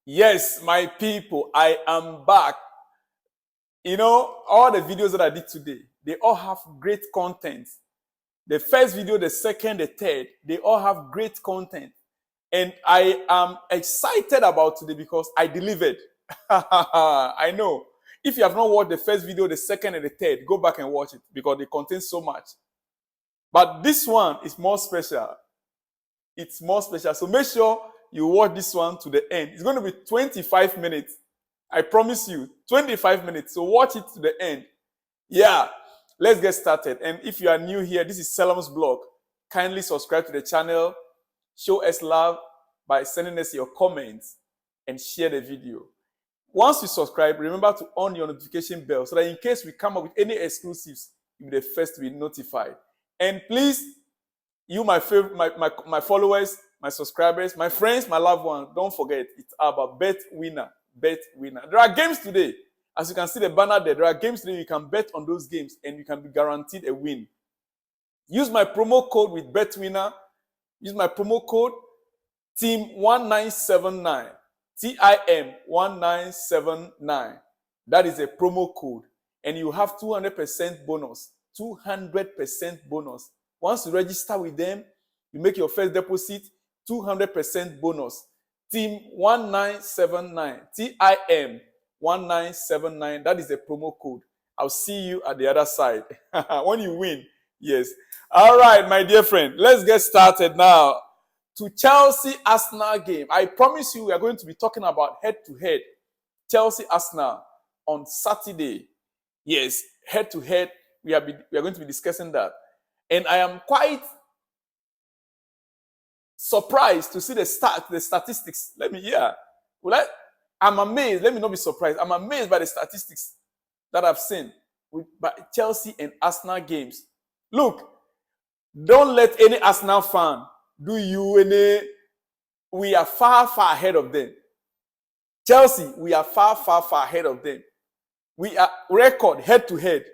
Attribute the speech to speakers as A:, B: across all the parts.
A: Yes, my people, I am back. You know, all the videos that I did today, they all have great content. The first video, the second, the third, they all have great content. And I am excited about today because I delivered. I know. If you have not watched the first video, the second, and the third, go back and watch it because they contain so much. But this one is more special. It's more special. So make sure you watch this one to the end. It's going to be 25 minutes. I promise you, 25 minutes. So watch it to the end. Yeah, let's get started. And if you are new here, this is Selam's blog. Kindly subscribe to the channel. Show us love by sending us your comments and share the video. Once you subscribe, remember to on your notification bell so that in case we come up with any exclusives, you'll be the first to be notified. And please, you, my favorite, my followers, my subscribers, my friends, my loved ones, don't forget, it's about bet winner. Bet winner. There are games today. As you can see the banner there are games today. You can bet on those games and you can be guaranteed a win. Use my promo code with bet winner. Use my promo code TIM1979. TIM1979. That is a promo code. And you have 200% bonus. 200% bonus. Once you register with them, you make your first deposit, 200% bonus. TIM1979. TIM1979. That is the promo code. I'll see you at the other side. When you win, yes. All right, my dear friend, let's get started now. To Chelsea-Arsenal game. I promise you we are going to be talking about head-to-head. Chelsea-Arsenal on Saturday. Yes, head-to-head. We are going to be discussing that. And I am quite surprised to see the statistics. I'm amazed. Let me not be surprised. I'm amazed by the statistics that I've seen with Chelsea and Arsenal games. Look, don't let any Arsenal fan do you any. We are far, far ahead of them. Chelsea, we are far, far, far ahead of them. We are record head to head.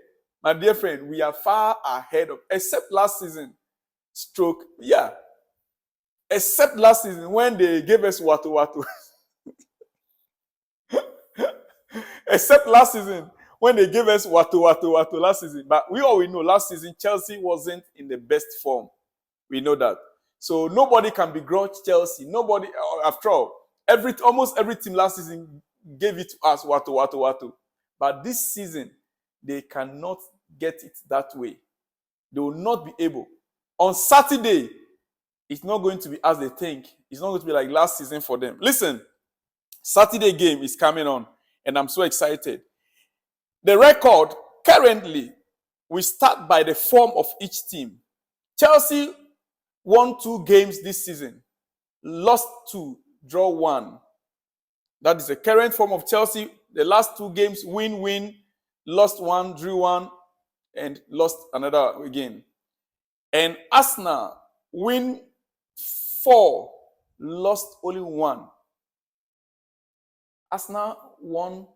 A: My dear friend, we are far ahead of, except last season, except last season when they gave us Watu. Except last season when they gave us Watu last season. But we all know last season, Chelsea wasn't in the best form. We know that. So nobody can begrudge Chelsea. Nobody, after all, almost every team last season gave it to us Watu. But this season, they cannot get it that way. They will not be able. On Saturday, it's not going to be as they think. It's not going to be like last season for them. Listen, Saturday game is coming on, and I'm so excited. The record, currently, we start by the form of each team. Chelsea won 2 games this season, lost 2, draw 1. That is the current form of Chelsea. The last 2 games, win, lost 1, drew 1, and lost another again. And Arsenal win 4, lost only 1. Arsenal won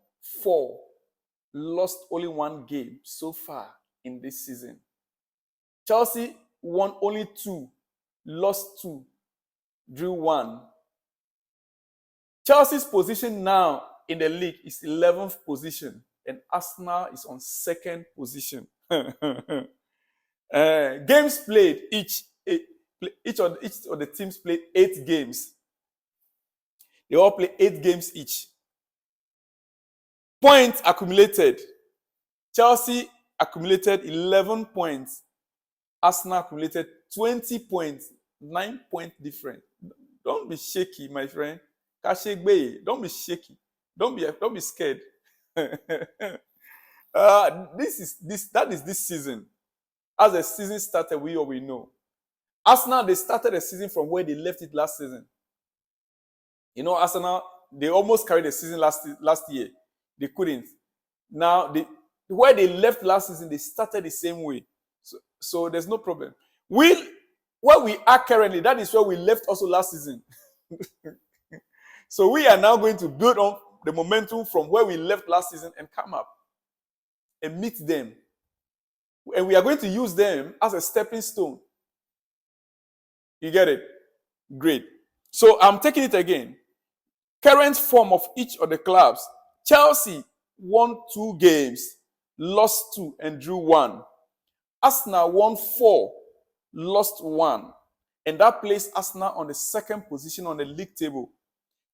A: 4, lost only 1 game so far in this season. Chelsea won only 2, lost 2, drew 1. Chelsea's position now in the league is 11th position, and Arsenal is on 2nd position. Games played, each of the teams played 8 games. They all play 8 games each. Points accumulated. Chelsea accumulated 11 points. Arsenal accumulated 20 points. 9-point difference. Don't be shaky, my friend. Don't be shaky. Don't be scared. That is this season. As the season started, we know. Arsenal, they started the season from where they left it last season. You know, Arsenal, they almost carried the season last year. They couldn't. Now, where they left last season, they started the same way. So there's no problem. Where we are currently, that is where we left also last season. So we are now going to build on the momentum from where we left last season and come up and meet them. And we are going to use them as a stepping stone. You get it? Great. So I'm taking it again. Current form of each of the clubs. Chelsea won 2 games, lost 2, and drew 1. Arsenal won 4, lost 1. And that placed Arsenal on the 2nd position on the league table.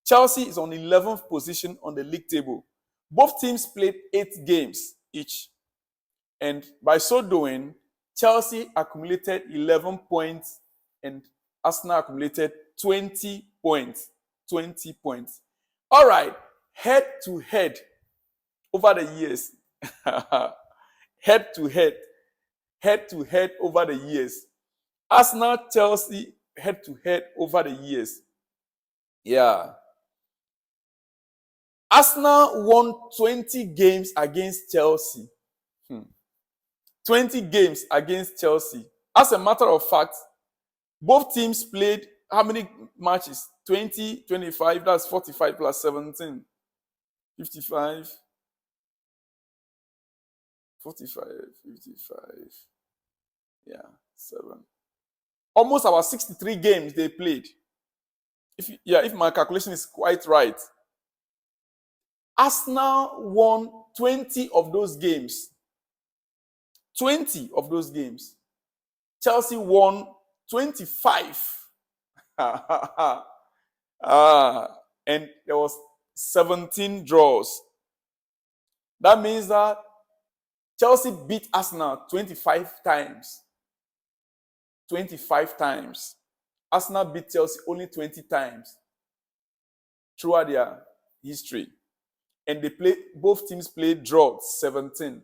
A: Chelsea is on 11th position on the league table. Both teams played 8 games each. And by so doing, Chelsea accumulated 11 points and Arsenal accumulated 20 points. 20 points. All right, head to head over the years. Head to head over the years. Arsenal, Chelsea, head to head over the years. Yeah. Arsenal won 20 games against Chelsea. 20 games against Chelsea. As a matter of fact, both teams played how many matches? 20, 25, that's 45 plus 17. 55, 45, 55. Yeah, 7. Almost about 63 games they played. If my calculation is quite right. Arsenal won 20 of those games. 20 of those games. Chelsea won 25. And there was 17 draws. That means that Chelsea beat Arsenal 25 times. 25 times. Arsenal beat Chelsea only 20 times throughout their history. And both teams played draw 17.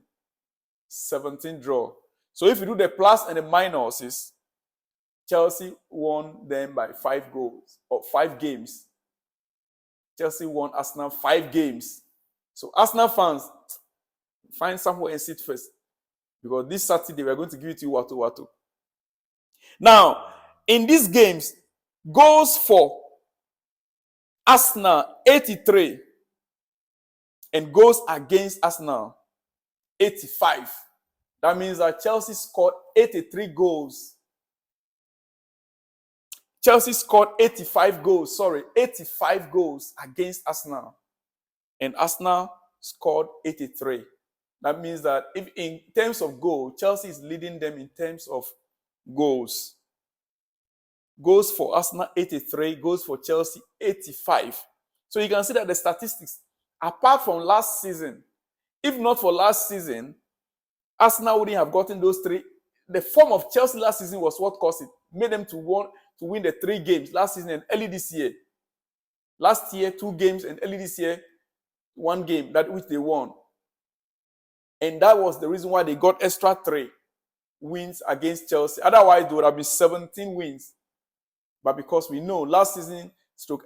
A: 17 draw. So if you do the plus and the minuses, Chelsea won them by 5 goals or 5 games. Chelsea won Arsenal 5 games. So Arsenal fans, find somewhere and sit first. Because this Saturday we are going to give it to you watu. Now, in these games, goals for Arsenal 83 and goals against Arsenal 85. That means that Chelsea scored 83 goals. Chelsea scored 85 goals against Arsenal. And Arsenal scored 83. That means that if in terms of goal, Chelsea is leading them in terms of goals. Goals for Arsenal 83, goals for Chelsea 85. So you can see that the statistics, apart from last season, if not for last season, Arsenal wouldn't have gotten those 3. The form of Chelsea last season was what caused it. Made them to win the 3 games last season and early this year. Last year, 2 games, and early this year, 1 game, that which they won. And that was the reason why they got extra 3 wins against Chelsea. Otherwise, there would have been 17 wins. But because we know last season,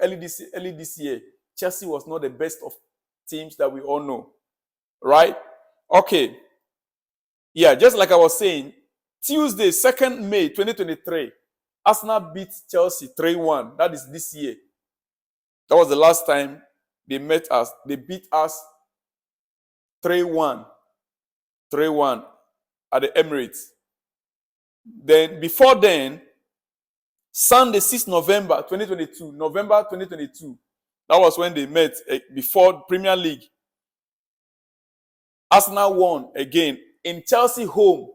A: early this year, Chelsea was not the best of teams that we all know. Right? Okay. Yeah, just like I was saying, Tuesday, 2nd May 2023, Arsenal beat Chelsea 3-1. That is this year. That was the last time they met us. They beat us 3-1. 3-1 at the Emirates. Then, before then, Sunday, 6th November 2022, that was when they met before Premier League. Arsenal won again in Chelsea home.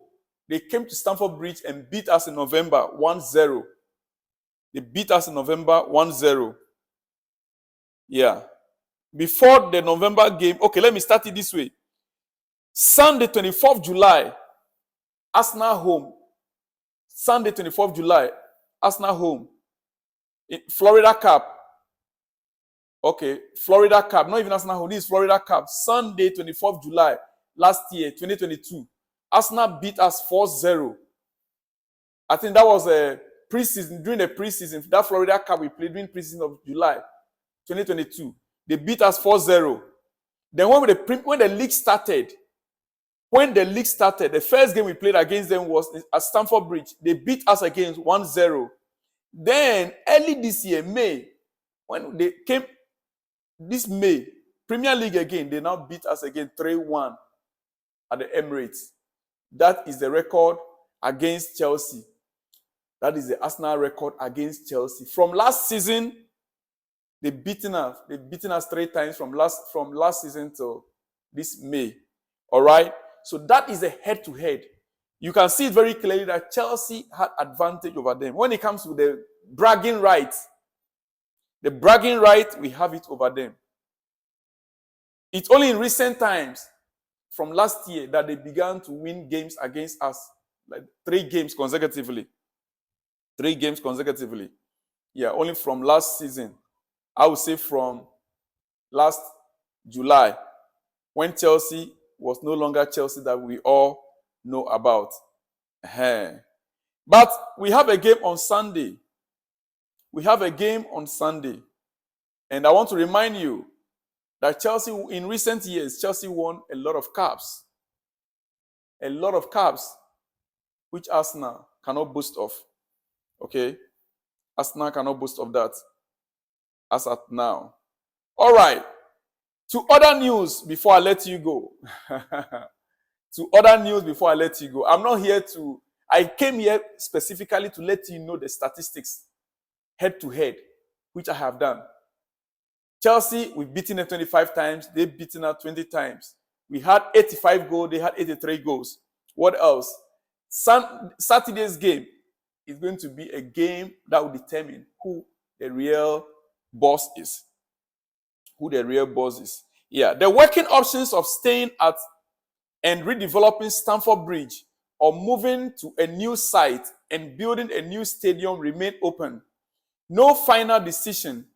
A: They came to Stamford Bridge and beat us in November 1-0. They beat us in November 1-0. Yeah. Before the November game, okay, let me start it this way. Sunday, 24th July, Arsenal home. Sunday, 24th July, Arsenal home. Florida Cup. Okay, Florida Cup. Not even Arsenal home. This is Florida Cup. Sunday, 24th July, last year, 2022. Arsenal beat us 4-0. I think that was a preseason. During the preseason, that Florida Cup we played during preseason of July 2022. They beat us 4-0. Then when the league started, the first game we played against them was at Stamford Bridge. They beat us again 1-0. Then early this year, May, when they came this May, Premier League again, they now beat us again 3-1 at the Emirates. That is the record against Chelsea. That is the Arsenal record against Chelsea. From last season They've beaten us. They've beaten us 3 times from last season till this May. All right. So that is a head-to-head. You can see it very clearly that Chelsea had advantage over them. When it comes to the bragging right, we have it over them. It's only in recent times, from last year, that they began to win games against us, like 3 games consecutively. 3 games consecutively. Yeah, only from last season. I would say from last July, when Chelsea was no longer Chelsea that we all know about. But we have a game on Sunday. And I want to remind you that Chelsea, in recent years, Chelsea won a lot of cups. A lot of cups, which Arsenal cannot boast of. Okay? Arsenal cannot boast of that as at now. All right. To other news before I let you go. I came here specifically to let you know the statistics head to head, which I have done. Chelsea, we've beaten them 25 times. They've beaten us 20 times. We had 85 goals. They had 83 goals. What else? Saturday's game is going to be a game that will determine who the real boss is. Yeah, the working options of staying at and redeveloping Stamford Bridge or moving to a new site and building a new stadium remain open. No final decision,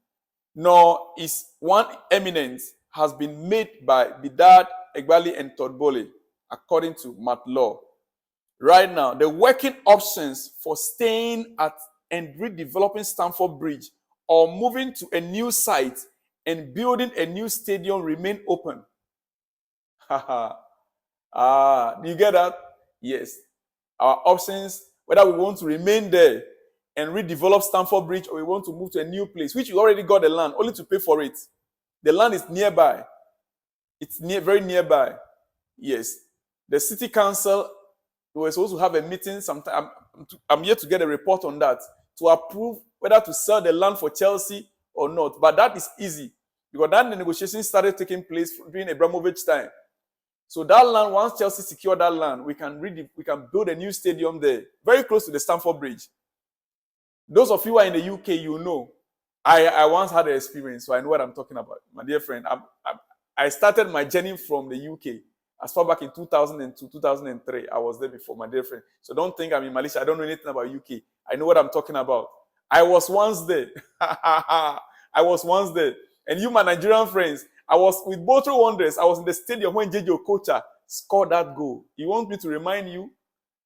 A: nor is one eminent, has been made by Bidad, Egbali, and Todbole, according to Matt Law. Right now, the working options for staying at and redeveloping Stamford Bridge or moving to a new site and building a new stadium remain open. Do you get that? Yes. Our options, whether we want to remain there and redevelop Stamford Bridge or we want to move to a new place, which we already got the land, only to pay for it. The land is nearby. It's very nearby. Yes. The city council, we were supposed to have a meeting sometime. I'm yet to get a report on that to approve whether to sell the land for Chelsea or not. But that is easy because that negotiation started taking place during Abramovich's time. So that land, once Chelsea secure that land, we can build a new stadium there, very close to the Stamford Bridge. Those of you who are in the UK, you know. I once had an experience, so I know what I'm talking about. My dear friend, I started my journey from the UK as far back in 2002, 2003. I was there before, my dear friend. So don't think I'm in Malaysia. I don't know anything about UK. I know what I'm talking about. I was once there. And you, my Nigerian friends, I was with Botro Wanderers. I was in the stadium when JJ Okocha scored that goal. You want me to remind you?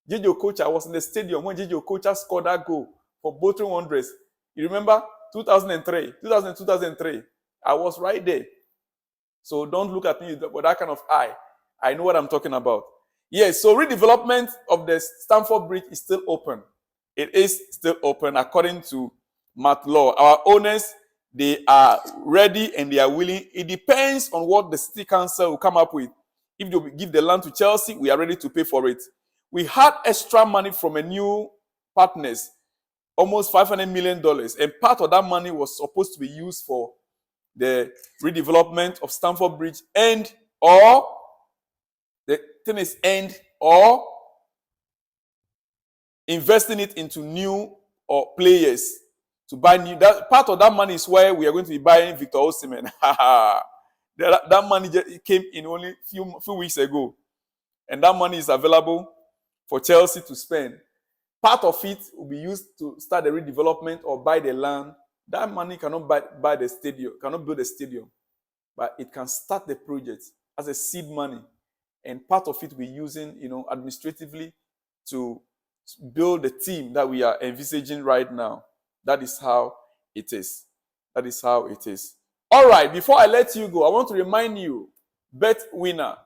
A: JJ Okocha was in the stadium when JJ Okocha scored that goal for Botro Wanderers. You remember? 2003. I was right there. So don't look at me with that kind of eye. I know what I'm talking about. Yes, so redevelopment of the Stamford Bridge is still open. It is still open according to Matt Law. Our owners, they are ready and they are willing. It depends on what the city council will come up with. If they give the land to Chelsea, we are ready to pay for it. We had extra money from a new partners, almost $500 million. And part of that money was supposed to be used for the redevelopment of Stamford Bridge or investing it into new or players to buy new. That part of that money is where we are going to be buying Victor Osimhen. That money came in only few weeks ago, and that money is available for Chelsea to spend. Part of it will be used to start the redevelopment or buy the land. That money cannot buy the stadium, cannot build the stadium, but it can start the project as a seed money, and part of it we're using, administratively to build the team that we are envisaging right now. That is how it is. All right, before I let you go, I want to remind you, Bet Winner.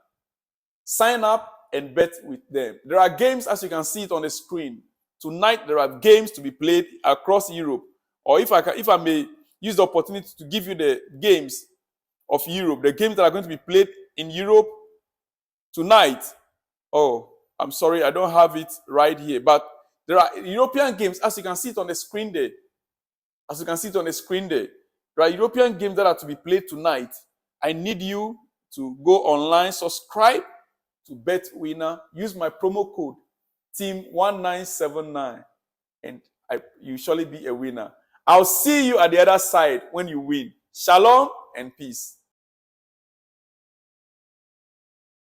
A: Sign up and bet with them. There are games, as you can see it on the screen. Tonight, there are games to be played across Europe. Or if I may use the opportunity to give you the games of Europe, the games that are going to be played in Europe tonight. Oh, I'm sorry, I don't have it right here. But there are European games, as you can see it on the screen there. There are European games that are to be played tonight. I need you to go online, subscribe to Bet Winner, use my promo code team1979, and you surely be a winner. I'll see you at the other side when you win. Shalom and peace.